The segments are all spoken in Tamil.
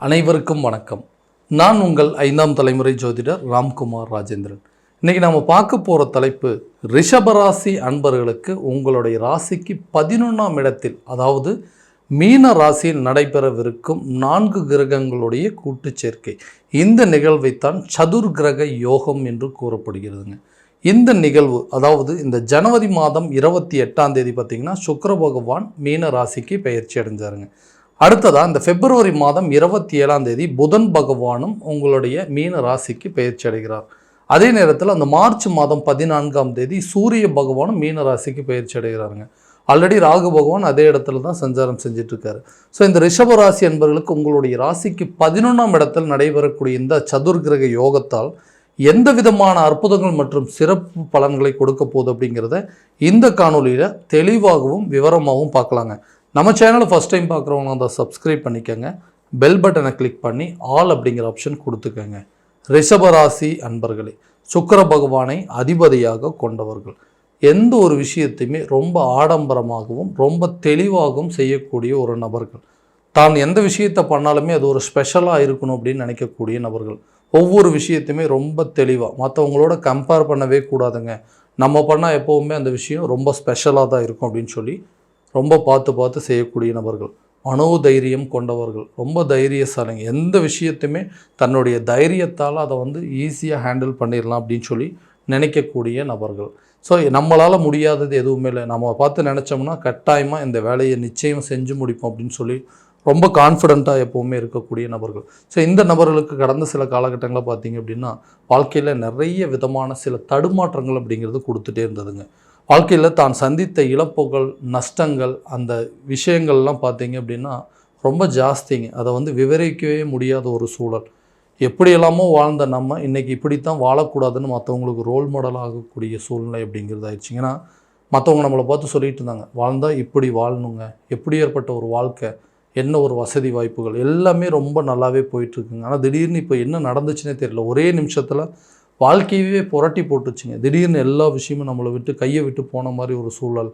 அனைவருக்கும் வணக்கம். நான் உங்கள் 5ஆம் தலைமுறை ஜோதிடர் ராம்குமார் ராஜேந்திரன். இன்றைக்கி நம்ம பார்க்க போகிற தலைப்பு, ரிஷபராசி அன்பர்களுக்கு உங்களுடைய ராசிக்கு 11ஆம் இடத்தில், அதாவது மீன ராசியில் நடைபெறவிருக்கும் 4 கிரகங்களுடைய கூட்டு சேர்க்கை. இந்த நிகழ்வைத்தான் சதுர் கிரக யோகம் என்று கூறப்படுகிறதுங்க. இந்த நிகழ்வு, அதாவது இந்த ஜனவரி மாதம் 28ஆம் தேதி பார்த்திங்கன்னா சுக்கிர பகவான் மீன ராசிக்கு பெயர்ச்சி அடைஞ்சாருங்க. அடுத்ததாக இந்த பிப்ரவரி மாதம் 27ஆம் தேதி புதன் பகவானும் உங்களுடைய மீன ராசிக்கு பெயர்ச்சி அடைகிறார். அதே நேரத்தில் அந்த மார்ச் மாதம் 14ஆம் தேதி சூரிய பகவானும் மீன ராசிக்கு பெயர்ச்சி அடைகிறாருங்க. ஆல்ரெடி ராகு பகவான் அதே இடத்துல தான் சஞ்சாரம் செஞ்சிட்ருக்காரு. ஸோ இந்த ரிஷப ராசி என்பவர்களுக்கு உங்களுடைய ராசிக்கு 11ஆம் இடத்தில் நடைபெறக்கூடிய இந்த சதுர்கிரக யோகத்தால் எந்த விதமான அற்புதங்கள் மற்றும் சிறப்பு பலன்களை கொடுக்க போகுது அப்படிங்கிறத இந்த காணொலியில் தெளிவாகவும் விவரமாகவும் பார்க்கலாங்க. நம்ம சேனலை ஃபஸ்ட் டைம் பார்க்குறவங்க அதை சப்ஸ்கிரைப் பண்ணிக்கோங்க. பெல் பட்டனை கிளிக் பண்ணி ஆல் அப்படிங்கிற ஆப்ஷன் கொடுத்துக்கோங்க. ரிஷபராசி அன்பர்களே, சுக்கிர பகவானை அதிபதியாக கொண்டவர்கள் எந்த ஒரு விஷயத்தையுமே ரொம்ப ஆடம்பரமாகவும் ரொம்ப தெளிவாகவும் செய்யக்கூடிய ஒரு நபர்கள். தான் எந்த விஷயத்தை பண்ணாலுமே அது ஒரு ஸ்பெஷலாக இருக்கணும் அப்படின்னு நினைக்கக்கூடிய நபர்கள். ஒவ்வொரு விஷயத்தையுமே ரொம்ப தெளிவாக மற்றவங்களோட கம்பேர் பண்ணவே கூடாதுங்க. நம்ம பண்ணால் எப்போவுமே அந்த விஷயம் ரொம்ப ஸ்பெஷலாக தான் இருக்கும் அப்படின்னு சொல்லி ரொம்ப பார்த்து செய்யக்கூடிய நபர்கள். மனோதைரியம் கொண்டவர்கள், ரொம்ப தைரியசாலிங்க. எந்த விஷயத்தையுமே தன்னுடைய தைரியத்தால் அதை ஈஸியாக ஹேண்டில் பண்ணிடலாம் அப்படின்னு சொல்லி நினைக்கக்கூடிய நபர்கள். ஸோ நம்மளால் முடியாதது எதுவுமே இல்லை, நம்ம பார்த்து நினச்சோம்னா கட்டாயமாக இந்த வேலையை நிச்சயம் செஞ்சு முடிப்போம் அப்படின்னு சொல்லி ரொம்ப கான்ஃபிடெண்ட்டாக எப்போவுமே இருக்கக்கூடிய நபர்கள். ஸோ இந்த நபர்களுக்கு கடந்த சில காலகட்டங்களில் பார்த்திங்க அப்படின்னா வாழ்க்கையில் நிறைய விதமான சில தடுமாற்றங்கள் அப்படிங்கிறது கொடுத்துட்டே இருந்ததுங்க. வாழ்க்கையில் தான் சந்தித்த இழப்புகள், நஷ்டங்கள், அந்த விஷயங்கள்லாம் பார்த்தீங்க அப்படின்னா ரொம்ப ஜாஸ்திங்க. அதை விவரிக்கவே முடியாத ஒரு சூழல். எப்படியெல்லாமோ வாழ்ந்த நம்ம இன்றைக்கி இப்படித்தான் வாழக்கூடாதுன்னு மற்றவங்களுக்கு ரோல் மாடல் ஆகக்கூடிய சூழ்நிலை அப்படிங்கிறது ஆயிடுச்சுங்க. ஏன்னா மற்றவங்க நம்மளை பார்த்து சொல்லிட்டு இருந்தாங்க, வாழ்ந்தால் இப்படி வாழணுங்க, எப்படி ஏற்பட்ட ஒரு வாழ்க்கை, என்ன ஒரு வசதி வாய்ப்புகள், எல்லாமே ரொம்ப நல்லாவே போயிட்டுருக்குங்க. ஆனால் திடீர்னு இப்போ என்ன நடந்துச்சுன்னே தெரியல. ஒரே நிமிஷத்தில் வாழ்க்கையவே புரட்டி போட்டுச்சுங்க. திடீர்னு எல்லா விஷயமும் நம்மளை விட்டு கையை விட்டு போன மாதிரி ஒரு சூழல்.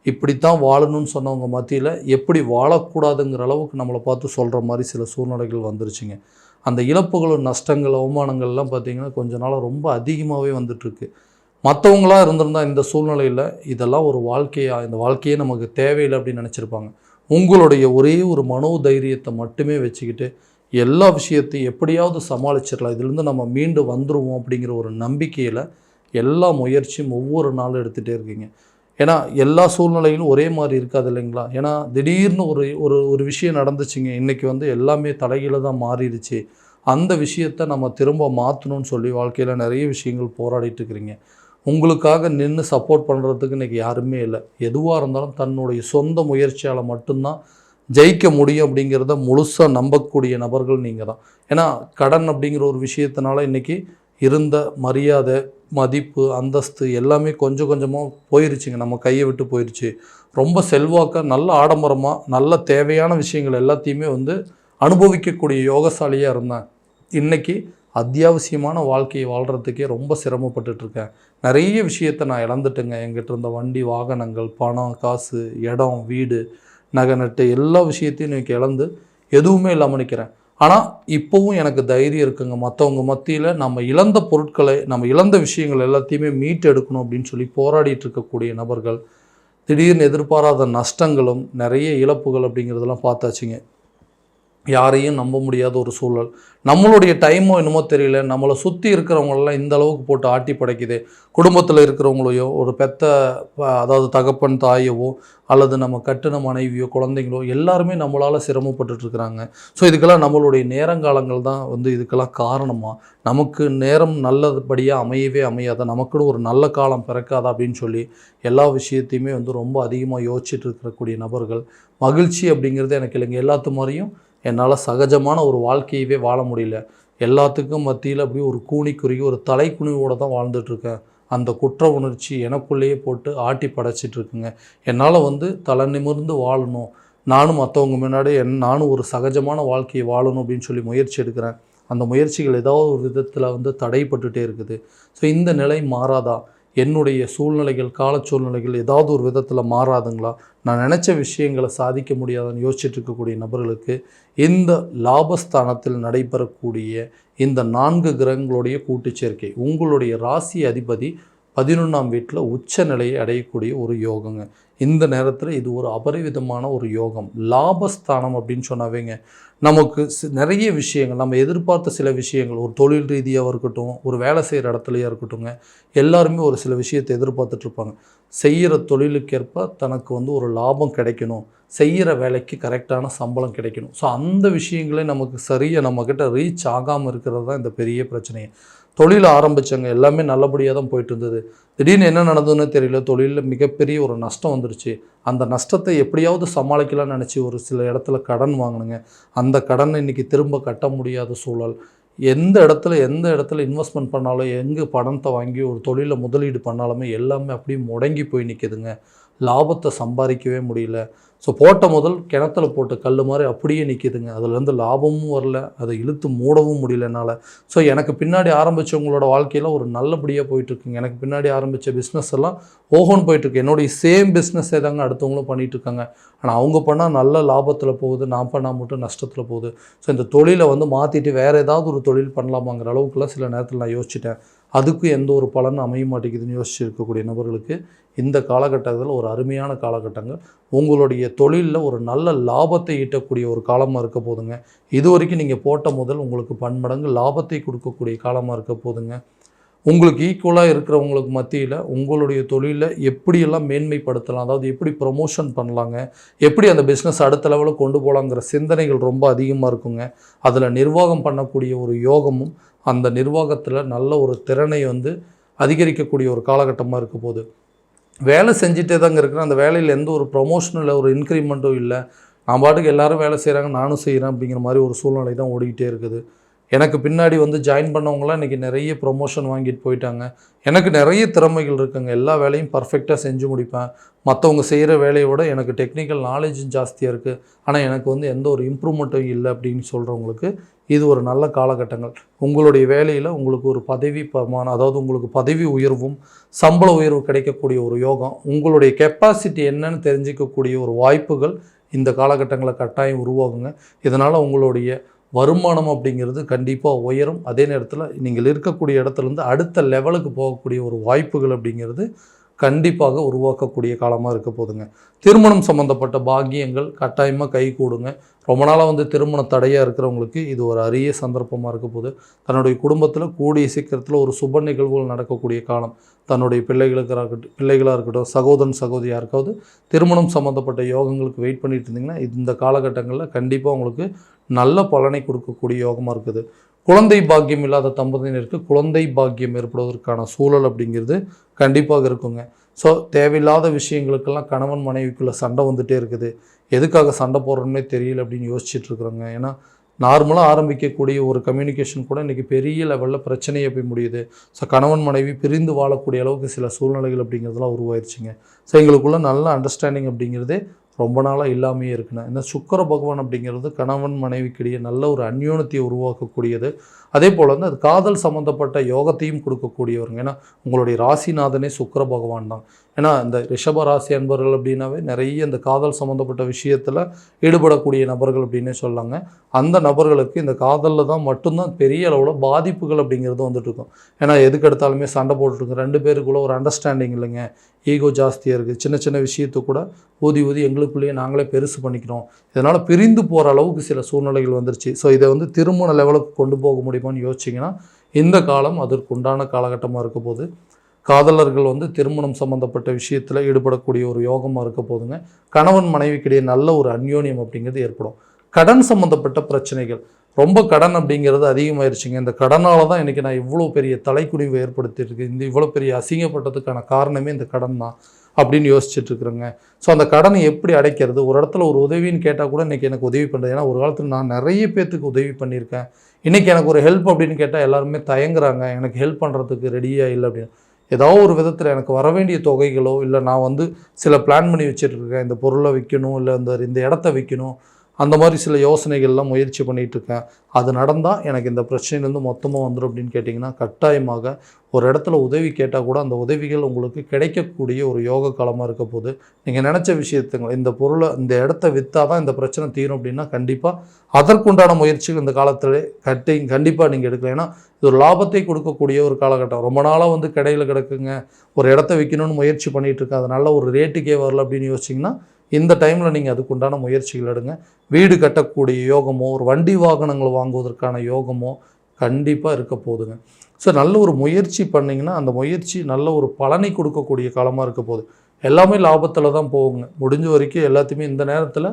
இப்படித்தான் வாழணும்னு சொன்னவங்க மத்தியில் எப்படி வாழக்கூடாதுங்கிற அளவுக்கு நம்மளை பார்த்து சொல்கிற மாதிரி சில சூழ்நிலைகள் வந்துருச்சுங்க. அந்த இழப்புகளும் நஷ்டங்கள், அவமானங்கள்லாம் பார்த்திங்கன்னா கொஞ்ச நாள் ரொம்ப அதிகமாகவே வந்துட்டுருக்கு. மற்றவங்களாக இருந்திருந்தால் இந்த சூழ்நிலையில் இதெல்லாம் ஒரு வாழ்க்கையா, இந்த வாழ்க்கையே நமக்கு தேவையில்லை அப்படின்னு நினச்சிருப்பாங்க. உங்களுடைய ஒரே ஒரு மனோதைரியத்தை மட்டுமே வச்சுக்கிட்டு எல்லா விஷயத்தையும் எப்படியாவது சமாளிச்சிடலாம், இதிலேருந்து நம்ம மீண்டு வந்துடுவோம் அப்படிங்கிற ஒரு நம்பிக்கையில் எல்லா முயற்சியும் ஒவ்வொரு நாளும் எடுத்துகிட்டே இருக்கீங்க. ஏன்னா எல்லா சூழ்நிலையிலும் ஒரே மாதிரி இருக்காது இல்லைங்களா? ஏன்னா திடீர்னு ஒரு விஷயம் நடந்துச்சுங்க, இன்றைக்கி எல்லாமே தலைகீழ தான் மாறிடுச்சு. அந்த விஷயத்தை நம்ம திரும்ப மாற்றணும்னு சொல்லி வாழ்க்கையில் நிறைய விஷயங்கள் போராடிட்டு இருக்கிறீங்க. உங்களுக்காக நின்று சப்போர்ட் பண்ணுறதுக்கு இன்றைக்கி யாருமே இல்லை. எதுவாக இருந்தாலும் தன்னுடைய சொந்த முயற்சியால் மட்டும்தான் ஜெயிக்க முடியும் அப்படிங்கிறத முழுசாக நம்பக்கூடிய நபர்கள் நீங்கள் தான். ஏன்னா கடன் அப்படிங்கிற ஒரு விஷயத்தினால இன்றைக்கி இருந்த மரியாதை, மதிப்பு, அந்தஸ்து எல்லாமே கொஞ்சம் கொஞ்சமாக போயிருச்சுங்க, நம்ம கையை விட்டு போயிடுச்சு. ரொம்ப செல்வாக்காக, நல்ல ஆடம்பரமாக, நல்ல தேவையான விஷயங்கள் எல்லாத்தையுமே அனுபவிக்கக்கூடிய யோகசாலியாக இருந்தேன். இன்றைக்கி அத்தியாவசியமான வாழ்க்கையை வாழ்கிறதுக்கே ரொம்ப சிரமப்பட்டுட்ருக்கேன். நிறைய விஷயத்தை நான் இழந்துட்டேங்க. என்கிட்ட இருந்த வண்டி, வாகனங்கள், பணம், காசு, இடம், வீடு, நகை நட்டு எல்லா விஷயத்தையும் எனக்கு இழந்து எதுவுமே இல்லாமல் நிற்கிறேன். ஆனால் இப்போவும் எனக்கு தைரியம் இருக்குங்க. மற்றவங்க மத்தியில் நம்ம இழந்த பொருட்களை, நம்ம இழந்த விஷயங்கள் எல்லாத்தையுமே மீட்டு எடுக்கணும் அப்படின்னு சொல்லி போராடிட்டு இருக்கக்கூடிய நபர்கள். திடீர்னு எதிர்பாராத நஷ்டங்களும் நிறைய இழப்புகள் அப்படிங்கிறதெல்லாம் பார்த்தாச்சுங்க. யாரையும் நம்ப முடியாத ஒரு சூழல். நம்மளுடைய டைமோ என்னமோ தெரியல, நம்மளை சுற்றி இருக்கிறவங்களெல்லாம் இந்த அளவுக்கு போட்டு ஆட்டி படைக்குது. குடும்பத்தில் இருக்கிறவங்களையோ, ஒரு பெத்த அதாவது தகப்பன் தாயவோ, அல்லது நம்ம கட்டின மனைவியோ, குழந்தைங்களோ எல்லாருமே நம்மளால் சிரமப்பட்டுருக்குறாங்க. ஸோ இதுக்கெல்லாம் நம்மளுடைய நேரங்காலங்கள் தான் இதுக்கெல்லாம் காரணமாக, நமக்கு நேரம் நல்லபடியாக அமையவே அமையாத, நமக்குன்னு ஒரு நல்ல காலம் பிறக்காதா அப்படின்னு சொல்லி எல்லா விஷயத்தையுமே ரொம்ப அதிகமாக யோசிச்சுட்டு இருக்கக்கூடிய நபர்கள். மகிழ்ச்சி அப்படிங்கிறது எனக்கு இல்லைங்க. எல்லாத்து மாதிரியும் என்னால் சகஜமான ஒரு வாழ்க்கையவே வாழ முடியல. எல்லாத்துக்கும் மத்தியில் அப்படியே ஒரு கூனிக்குறுகி ஒரு தலைக்குனிவோடு தான் வாழ்ந்துட்டுருக்கேன். அந்த குற்ற உணர்ச்சி எனக்குள்ளேயே போட்டு ஆட்டி படைச்சிட்ருக்குங்க. என்னால் தலை நிமிர்ந்து வாழணும், நானும் மற்றவங்க முன்னாடி நானும் ஒரு சகஜமான வாழ்க்கையை வாழணும் அப்படின்னு சொல்லி முயற்சி எடுக்கிறேன். அந்த முயற்சிகள் ஏதாவது ஒரு விதத்தில் தடைப்பட்டுகிட்டே இருக்குது. ஸோ இந்த நிலை மாறாதா? என்னுடைய சூழ்நிலைகள், கால சூழ்நிலைகள் ஏதாவது ஒரு விதத்தில் மாறாதுங்களா, நான் நினச்ச விஷயங்களை சாதிக்க முடியாதுன்னு யோசிச்சுட்டு இருக்கக்கூடிய நபர்களுக்கு இந்த லாபஸ்தானத்தில் நடைபெறக்கூடிய இந்த 4 கிரகங்களுடைய கூட்டு சேர்க்கை, உங்களுடைய ராசி அதிபதி 11ஆம் வீட்டில் உச்ச நிலையை அடையக்கூடிய ஒரு யோகங்க. இந்த நேரத்தில் இது ஒரு அபரிவிதமான ஒரு யோகம். லாபஸ்தானம் அப்படின்னு சொன்னாவேங்க நமக்கு நிறைய விஷயங்கள், நம்ம எதிர்பார்த்த சில விஷயங்கள், ஒரு தொழில் ரீதியாக இருக்கட்டும், ஒரு வேலை செய்கிற இடத்துலையாக இருக்கட்டும்ங்க, எல்லாருமே ஒரு சில விஷயத்தை எதிர்பார்த்துட்ருப்பாங்க. செய்கிற தொழிலுக்கேற்ப தனக்கு ஒரு லாபம் கிடைக்கணும், செய்கிற வேலைக்கு கரெக்டான சம்பளம் கிடைக்கணும். ஸோ அந்த விஷயங்களே நமக்கு சரியாக நம்மக்கிட்ட ரீச் ஆகாமல் இருக்கிறது தான் இந்த பெரிய பிரச்சனையே. தொழில் ஆரம்பித்தாங்க, எல்லாமே நல்லபடியாக தான் போயிட்டு இருந்தது. திடீர்னு என்ன நடந்ததுன்னு தெரியல, தொழிலில் மிகப்பெரிய ஒரு நஷ்டம் வந்துருச்சு. அந்த நஷ்டத்தை எப்படியாவது சமாளிக்கலாம்னு நினச்சி ஒரு சில இடத்துல கடன் வாங்கினுங்க. அந்த கடனை இன்றைக்கி திரும்ப கட்ட முடியாத சூழல். எந்த இடத்துல இன்வெஸ்ட்மெண்ட் பண்ணாலும், எங்கே பணத்தை வாங்கி ஒரு தொழிலில் முதலீடு பண்ணாலுமே எல்லாமே அப்படியே முடங்கி போய் நிற்கிதுங்க. லாபத்தை சம்பாதிக்கவே முடியல. ஸோ போட்ட முதல் கிணத்துல போட்ட கல் மாதிரி அப்படியே நிற்கிதுங்க. அதுலேருந்து லாபமும் வரல, அதை இழுத்து மூடவும் முடியல என்னால். ஸோ எனக்கு பின்னாடி ஆரம்பித்தவங்களோட வாழ்க்கையில் ஒரு நல்லபடியாக போயிட்டுருக்குங்க. எனக்கு பின்னாடி ஆரம்பித்த பிஸ்னஸ் எல்லாம் ஓஹோன்னு போயிட்டுருக்கு. என்னுடைய சேம் பிஸ்னஸே தாங்க அடுத்தவங்களும் பண்ணிகிட்ருக்காங்க. ஆனால் அவங்க பண்ணால் நல்ல லாபத்தில் போகுது, நான் பண்ணால் மட்டும் நஷ்டத்தில் போகுது. ஸோ இந்த தொழிலை மாற்றிட்டு வேறு ஏதாவது ஒரு தொழில் பண்ணலாமாங்கிற அளவுக்குலாம் சில நேரத்தில் நான் யோசிச்சிட்டேன். அதுக்கும் எந்த ஒரு பலனும் அமைய மாட்டேங்குதுன்னு யோசிச்சு இருக்கக்கூடிய நபர்களுக்கு இந்த காலகட்டத்தில் ஒரு அருமையான காலகட்டங்கள். உங்களுடைய தொழிலில் ஒரு நல்ல லாபத்தை ஈட்டக்கூடிய ஒரு காலமாக இருக்க போதுங்க. இது வரைக்கும் நீங்கள் போட்ட முதல் உங்களுக்கு பன்மடங்கு லாபத்தை கொடுக்கக்கூடிய காலமாக இருக்க போதுங்க. உங்களுக்கு ஈக்குவலாக இருக்கிறவங்களுக்கு மத்தியில் உங்களுடைய தொழிலை எப்படியெல்லாம் மேன்மைப்படுத்தலாம், அதாவது எப்படி ப்ரொமோஷன் பண்ணலாங்க, எப்படி அந்த பிஸ்னஸ் அடுத்த லெவலில் கொண்டு போகலாங்கிற சிந்தனைகள் ரொம்ப அதிகமாக இருக்குங்க. அதில் நிர்வாகம் பண்ணக்கூடிய ஒரு யோகமும், அந்த நிர்வாகத்தில் நல்ல ஒரு திறனை அதிகரிக்கக்கூடிய ஒரு காலகட்டமாக இருக்க போகுது. வேலை செஞ்சுட்டே தாங்க இருக்கிறேன், அந்த வேலையில் எந்த ஒரு ப்ரொமோஷனும் இல்லை, ஒரு இன்க்ரிமெண்ட்டும் இல்லை, நான் பாட்டுக்கு எல்லோரும் வேலை செய்கிறாங்க நானும் செய்கிறேன் அப்படிங்கிற மாதிரி ஒரு சூழ்நிலை தான் ஓடிக்கிட்டே இருக்குது. எனக்கு பின்னாடி ஜாயின் பண்ணவங்களாம் இன்றைக்கி நிறைய ப்ரொமோஷன் வாங்கிட்டு போயிட்டாங்க. எனக்கு நிறைய திறமைகள் இருக்குங்க, எல்லா வேலையும் பர்ஃபெக்டாக செஞ்சு முடிப்பேன். மற்றவங்க செய்கிற வேலையை விட எனக்கு டெக்னிக்கல் நாலேஜும் ஜாஸ்தியாக இருக்குது, ஆனால் எனக்கு எந்த ஒரு இம்ப்ரூவ்மெண்ட்டும் இல்லை அப்படின்னு சொல்கிறவங்களுக்கு இது ஒரு நல்ல காலகட்டங்கள். உங்களுடைய வேலையில் உங்களுக்கு ஒரு பதவி பிரமாணம், அதாவது உங்களுக்கு பதவி உயர்வும் சம்பள உயர்வு கிடைக்கக்கூடிய ஒரு யோகம், உங்களுடைய கெப்பாசிட்டி என்னன்னு தெரிஞ்சிக்கக்கூடிய ஒரு வாய்ப்புகள் இந்த காலகட்டங்களில் கட்டாயம் உருவாகுங்க. இதனால் உங்களுடைய வருமானம் அப்படிங்கிறது கண்டிப்பாக உயரும். அதே நேரத்தில் நீங்கள் இருக்கக்கூடிய இடத்துலேருந்து அடுத்த லெவலுக்கு போகக்கூடிய ஒரு வாய்ப்புகள் அப்படிங்கிறது கண்டிப்பாக உருவாக்கக்கூடிய காலமாக இருக்க போதுங்க. திருமணம் சம்மந்தப்பட்ட பாக்கியங்கள் கட்டாயமாக கை கூடுங்க. ரொம்ப நாளாக திருமண தடையாக இருக்கிறவங்களுக்கு இது ஒரு அரிய சந்தர்ப்பமாக இருக்க போது. தன்னுடைய குடும்பத்தில் கூடிய சீக்கிரத்தில் ஒரு சுப நிகழ்வுகள் நடக்கக்கூடிய காலம். தன்னுடைய பிள்ளைகளாக இருக்கட்டும், சகோதரன் சகோதரி யாருக்காவது திருமணம் சம்மந்தப்பட்ட யோகங்களுக்கு வெயிட் பண்ணிட்டு இருந்தீங்கன்னா இந்த காலகட்டங்களில் கண்டிப்பாக உங்களுக்கு நல்ல பலனை கொடுக்கக்கூடிய யோகமாக இருக்குது. குழந்தை பாக்கியம் இல்லாத தம்பதியினருக்கு குழந்தை பாக்கியம் ஏற்படுவதற்கான சூழல் அப்படிங்கிறது கண்டிப்பாக இருக்குங்க. ஸோ தேவையில்லாத விஷயங்களுக்கெல்லாம் கணவன் மனைவிக்குள்ளே சண்டை வந்துகிட்டே இருக்குது. எதுக்காக சண்டை போடுறோன்னே தெரியல அப்படின்னு யோசிச்சுட்ருக்குறோங்க. ஏன்னா நார்மலாக ஆரம்பிக்கக்கூடிய ஒரு கம்யூனிகேஷன் கூட இன்றைக்கி பெரிய லெவலில் பிரச்சனையை போய் முடியுது. ஸோ கணவன் மனைவி பிரிந்து வாழக்கூடிய அளவுக்கு சில சூழ்நிலைகள் அப்படிங்கிறதுலாம் உருவாயிருச்சுங்க. ஸோ எங்களுக்குள்ள நல்ல அண்டர்ஸ்டாண்டிங் அப்படிங்கிறதே ரொம்ப நாளாக இல்லாமையே இருக்குண்ணே. இந்த சுக்கிர பகவான் அப்படிங்கிறது கணவன் மனைவிக்கிடையே நல்ல ஒரு அந்யோன்யத்தை உருவாக்கக்கூடியது. அதே போல் அது காதல் சம்மந்தப்பட்ட யோகத்தையும் கொடுக்கக்கூடியவருங்க. ஏன்னா உங்களுடைய ராசிநாதனே சுக்கிர பகவான் தான். ஏன்னா இந்த ரிஷப ராசி அன்பர்கள் அப்படின்னாவே நிறைய இந்த காதல் சம்மந்தப்பட்ட விஷயத்தில் ஈடுபடக்கூடிய நபர்கள் அப்படின்னே சொல்லாங்க. அந்த நபர்களுக்கு இந்த காதலில் தான் மட்டும்தான் பெரிய அளவில் பாதிப்புகள் அப்படிங்கிறது வந்துட்டுருக்கும். ஏன்னா எதுக்கு எடுத்தாலுமே சண்டை போட்டுருங்க, 2 பேருக்குள்ளே ஒரு அண்டர்ஸ்டாண்டிங் இல்லைங்க, ஈகோ ஜாஸ்தியாக இருக்குது. சின்ன சின்ன விஷயத்தை கூட ஊதி எங்களுக்குள்ளேயே நாங்களே பெருசு பண்ணிக்கிறோம். இதனால் பிரிந்து போகிற அளவுக்கு சில சூழ்நிலைகள் வந்துருச்சு. ஸோ இதை திருமண லெவலுக்கு கொண்டு போக முடியுமான்னு யோசிச்சிங்கன்னா இந்த காலம் அதற்குண்டான காலகட்டமாக இருக்க போது. காதலர்கள் திருமணம் சம்மந்தப்பட்ட விஷயத்தில் ஈடுபடக்கூடிய ஒரு யோகமாக இருக்க போதுங்க. கணவன் மனைவிக்கிடையே நல்ல ஒரு அந்யோன்யம் அப்படிங்கிறது ஏற்படும். கடன் சம்மந்தப்பட்ட பிரச்சனைகள், ரொம்ப கடன் அப்படிங்கிறது அதிகமாகிருச்சுங்க. இந்த கடனால் தான் இன்றைக்கி நான் இவ்வளோ பெரிய தலைக்குடிவை ஏற்படுத்தியிருக்கு, இவ்வளோ பெரிய அசிங்கப்பட்டதுக்கான காரணமே இந்த கடன் தான் அப்படின்னு யோசிச்சுட்ருக்குறேங்க. ஸோ அந்த கடனை எப்படி அடைக்கிறது, ஒரு இடத்துல ஒரு உதவின்னு கேட்டால் கூட இன்றைக்கி எனக்கு உதவி பண்ணுறது. ஏன்னா ஒரு காலத்தில் நான் நிறைய பேர்த்துக்கு உதவி பண்ணியிருக்கேன். இன்றைக்கி எனக்கு ஒரு ஹெல்ப் அப்படின்னு கேட்டால் எல்லாருமே தயங்குறாங்க, எனக்கு ஹெல்ப் பண்ணுறதுக்கு ரெடியாக இல்லை அப்படின்னு. ஏதாவது ஒரு விதத்தில் எனக்கு வர வேண்டிய தொகைகளோ, இல்லை நான் சில பிளான் பண்ணி வச்சுட்ருக்கேன், இந்த பொருளை விற்கணும், இல்லை இந்த இடத்த விற்கணும், அந்த மாதிரி சில யோசனைகள்லாம் முயற்சி பண்ணிகிட்ருக்கேன், அது நடந்தால் எனக்கு இந்த பிரச்சனையிலேருந்து மொத்தமாக வந்துடும் அப்படின்னு கேட்டிங்கன்னா, கட்டாயமாக ஒரு இடத்துல உதவி கேட்டால் கூட அந்த உதவிகள் உங்களுக்கு கிடைக்கக்கூடிய ஒரு யோக காலமாக இருக்க போது. நீங்கள் நினச்ச விஷயத்துங்க இந்த பொருளை இந்த இடத்த விற்றா தான் இந்த பிரச்சனை தீரும் அப்படின்னா கண்டிப்பாக அதற்குண்டான முயற்சிகள் இந்த காலத்தில் கண்டிப்பாக நீங்கள் எடுக்கலாம். ஏன்னா இது ஒரு லாபத்தை கொடுக்கக்கூடிய ஒரு காலகட்டம். ரொம்ப நாளாக வந்து கடையில் கிடக்குங்க, ஒரு இடத்த விற்கணும்னு முயற்சி பண்ணிகிட்டு இருக்கேன், அது நல்ல ஒரு ரேட்டுக்கே வரல அப்படின்னு யோசிச்சிங்கன்னா இந்த டைமில் நீங்கள் அதுக்குண்டான முயற்சிகள் எடுங்க. வீடு கட்டக்கூடிய யோகமோ ஒரு வண்டி வாகனங்கள் வாங்குவதற்கான யோகமோ கண்டிப்பாக இருக்க போகுதுங்க. ஸோ நல்ல ஒரு முயற்சி பண்ணிங்கன்னா அந்த முயற்சி நல்ல ஒரு பலனை கொடுக்கக்கூடிய காலமாக இருக்க போகுது. எல்லாமே லாபத்தில் தான் போகுங்க. முடிஞ்ச வரைக்கும் எல்லாத்தையுமே இந்த நேரத்தில்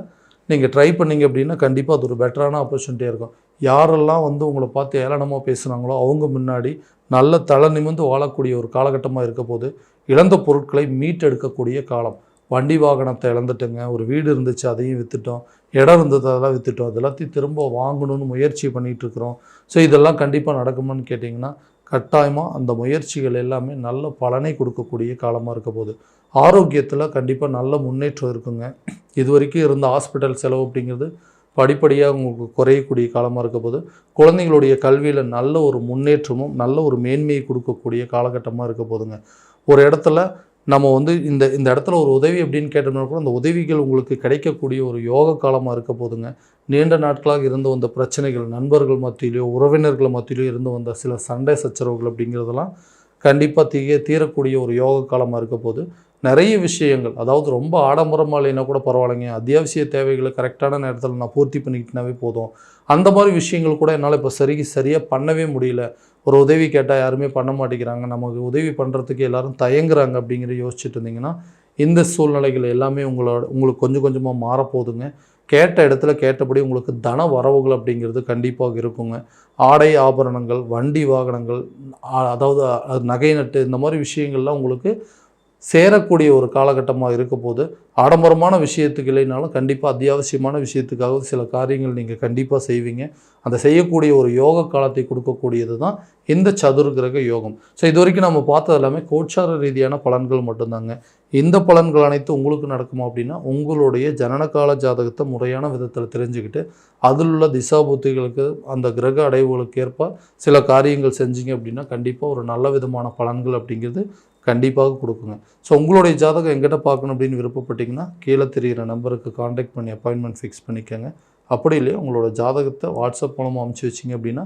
நீங்கள் ட்ரை பண்ணிங்க அப்படின்னா கண்டிப்பாக அது ஒரு பெட்டரான ஆப்பர்ச்சுனிட்டியாக இருக்கும். யாரெல்லாம் வந்து உங்களை பார்த்து ஏளனமாக பேசுனாங்களோ அவங்க முன்னாடி நல்ல தலை நிமிர்ந்து வாழக்கூடிய ஒரு காலகட்டமாக இருக்க போது. இழந்த பொருட்களை மீட்டெடுக்கக்கூடிய காலம். வண்டி வாகனத்தை இழந்துட்டோங்க, ஒரு வீடு இருந்துச்சு அதையும் விற்றுட்டோம், இடம் இருந்தது அதெல்லாம் விற்றுட்டோம், அது எல்லாத்தையும் திரும்ப வாங்கணும்னு முயற்சி பண்ணிகிட்ருக்குறோம். ஸோ இதெல்லாம் கண்டிப்பாக நடக்குமான்னு கேட்டிங்கன்னா கட்டாயமாக அந்த முயற்சிகள் எல்லாமே நல்ல பலனை கொடுக்கக்கூடிய காலமாக இருக்க போகுது. ஆரோக்கியத்தில் கண்டிப்பாக நல்ல முன்னேற்றம் இருக்குங்க. இது வரைக்கும் இருந்த ஹாஸ்பிட்டல் செலவு அப்படிங்கிறது படிப்படியாக உங்களுக்கு குறையக்கூடிய காலமாக இருக்க போது. குழந்தைங்களுடைய கல்வியில் நல்ல ஒரு முன்னேற்றமும் நல்ல ஒரு மேன்மையை கொடுக்கக்கூடிய காலகட்டமாக இருக்க போதுங்க. ஒரு இடத்துல நம்ம வந்து இந்த இந்த இடத்துல ஒரு உதவி அப்படின்னு கேட்டோம்னா கூட அந்த உதவிகள் உங்களுக்கு கிடைக்கக்கூடிய ஒரு யோக காலமாக இருக்க போதுங்க. நீண்ட நாட்களாக இருந்து வந்த பிரச்சனைகள், நண்பர்கள் மத்தியிலையோ உறவினர்கள் மத்தியிலையோ இருந்து வந்த சில சண்டை சச்சரவுகள் அப்படிங்கிறதெல்லாம் கண்டிப்பாக தீரக்கூடிய ஒரு யோக காலமாக இருக்க போது. நிறைய விஷயங்கள், அதாவது ரொம்ப ஆடம்பரமாக இல்லைன்னா கூட பரவாயில்லைங்க, அத்தியாவசிய தேவைகளை கரெக்டான நேரத்தில் நான் பூர்த்தி பண்ணிக்கிட்டனாவே போதும், அந்த மாதிரி விஷயங்கள் கூட என்னால் இப்போ சரியாக பண்ணவே முடியல, ஒரு உதவி கேட்டால் யாருமே பண்ண மாட்டேங்கிறாங்க, நமக்கு உதவி பண்ணுறதுக்கு எல்லோரும் தயங்குறாங்க அப்படிங்கிற யோசிச்சுட்டு இருந்தீங்கன்னா இந்த சூழ்நிலைகள் எல்லாமே உங்களுக்கு கொஞ்சம் கொஞ்சமாக மாறப்போகுதுங்க. கேட்ட இடத்துல கேட்டபடி உங்களுக்கு தன வரவுகள் அப்படிங்கிறது கண்டிப்பாக இருக்குங்க. ஆடை ஆபரணங்கள், வண்டி வாகனங்கள், அதாவது நகை நட்டு, இந்த மாதிரி விஷயங்கள்லாம் உங்களுக்கு சேரக்கூடிய ஒரு காலகட்டமாக இருக்க போது. ஆடம்பரமான விஷயத்துக்கு இல்லைனாலும் கண்டிப்பாக அத்தியாவசியமான விஷயத்துக்காக சில காரியங்கள் நீங்கள் கண்டிப்பாக செய்வீங்க. அந்த செய்யக்கூடிய ஒரு யோக காலத்தை கொடுக்கக்கூடியது தான் இந்த சதுர்கிரக யோகம். ஸோ இது வரைக்கும் நம்ம பார்த்தது எல்லாமே கோச்சார ரீதியான பலன்கள் மட்டும்தாங்க. இந்த பலன்கள் அனைத்தும் உங்களுக்கு நடக்குமா அப்படின்னா உங்களுடைய ஜனனகால ஜாதகத்தை முறையான விதத்தில் தெரிஞ்சுக்கிட்டு அதில் உள்ள திசாபுத்திகளுக்கு அந்த கிரக அடைவுகளுக்கு ஏற்ப சில காரியங்கள் செஞ்சீங்க அப்படின்னா கண்டிப்பாக ஒரு நல்ல விதமான பலன்கள் அப்படிங்கிறது கண்டிப்பாக கொடுக்குங்க. ஸோ உங்களுடைய ஜாதகம் எங்கிட்ட பார்க்கணும் அப்படின்னு விருப்பப்பட்டிங்கன்னா கீழே தெரிகிற நம்பருக்கு காண்டாக்ட் பண்ணி அப்பாயின்மெண்ட் ஃபிக்ஸ் பண்ணிக்கோங்க. அப்படி இல்லையா உங்களோட ஜாதகத்தை வாட்ஸ்அப் மூலமாக அனுப்பிச்சி வச்சிங்க அப்படின்னா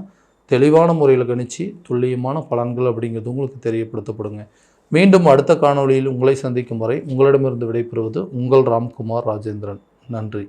தெளிவான முறையில் கணிச்சு துல்லியமான பலன்கள் அப்படிங்கிறது உங்களுக்கு தெரியப்படுத்தப்படுங்க. மீண்டும் அடுத்த காணொளியில் உங்களை சந்திக்கும் வரை உங்களிடமிருந்து விடைபெறுவது உங்கள் ராம்குமார் ராஜேந்திரன். நன்றி.